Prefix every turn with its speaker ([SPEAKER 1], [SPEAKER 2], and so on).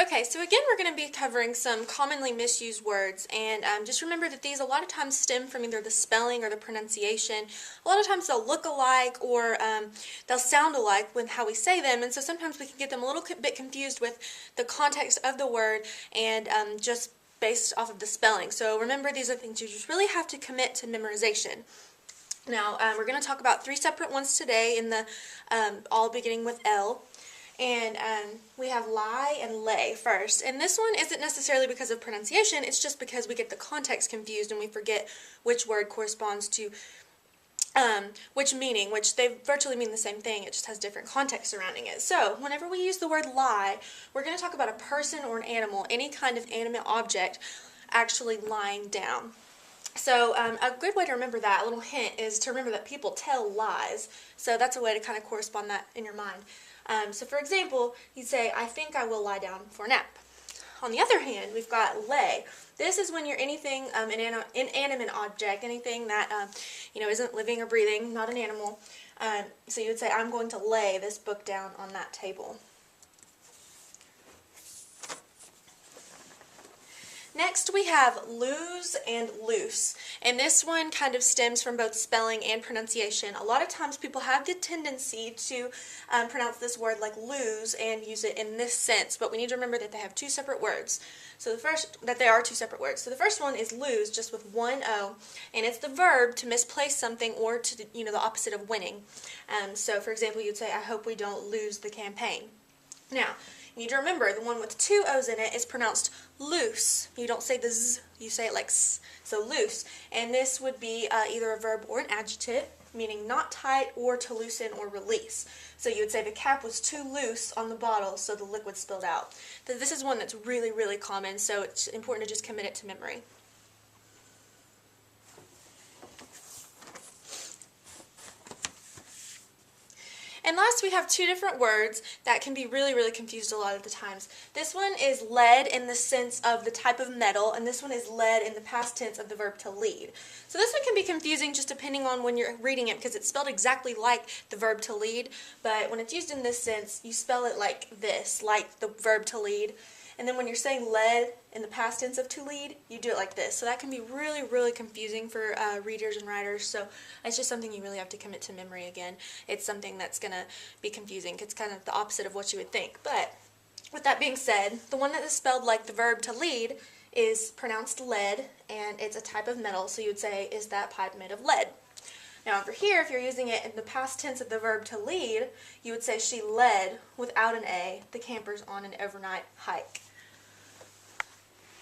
[SPEAKER 1] Okay, so again we're going to be covering some commonly misused words, and just remember that these a lot of times stem from either the spelling or the pronunciation. A lot of times they'll look alike or they'll sound alike with how we say them, and so sometimes we can get them a little bit confused with the context of the word and just based off of the spelling. So remember, these are things you just really have to commit to memorization. Now we're going to talk about 3 separate ones today, in the all beginning with L. And we have lie and lay first. And this one isn't necessarily because of pronunciation, it's just because we get the context confused and we forget which word corresponds to which meaning, which they virtually mean the same thing, it just has different context surrounding it. So, whenever we use the word lie, we're going to talk about a person or an animal, any kind of animate object actually lying down. So a good way to remember that, a little hint, is to remember that people tell lies. So that's a way to kind of correspond that in your mind. So for example, you'd say, I think I will lie down for a nap. On the other hand, we've got lay. This is when you're anything, inanimate object, anything that isn't living or breathing, not an animal. So you would say, I'm going to lay this book down on that table. Next we have lose and loose, and this one kind of stems from both spelling and pronunciation. A lot of times people have the tendency to pronounce this word like lose and use it in this sense, but we need to remember that they have 2 separate words. So they are 2 separate words. So the first one is lose, just with 1 O, and it's the verb to misplace something or to the opposite of winning. So for example, you'd say, I hope we don't lose the campaign. Now, you need to remember, the one with 2 O's in it is pronounced loose. You don't say the Z, you say it like S. So loose. And this would be either a verb or an adjective, meaning not tight or to loosen or release. So you would say the cap was too loose on the bottle, so the liquid spilled out. This is one that's really, really common, so it's important to just commit it to memory. And last, we have 2 different words that can be really, really confused a lot of the times. This one is lead in the sense of the type of metal, and this one is lead in the past tense of the verb to lead. So this one can be confusing just depending on when you're reading it, because it's spelled exactly like the verb to lead, but when it's used in this sense, you spell it like this, like the verb to lead. And then when you're saying lead in the past tense of to lead, you do it like this. So that can be really, really confusing for readers and writers. So it's just something you really have to commit to memory again. It's something that's going to be confusing. It's kind of the opposite of what you would think. But with that being said, the one that is spelled like the verb to lead is pronounced lead, and it's a type of metal. So you would say, is that pipe made of lead? Now over here, if you're using it in the past tense of the verb to lead, you would say she led, without an A, the campers on an overnight hike.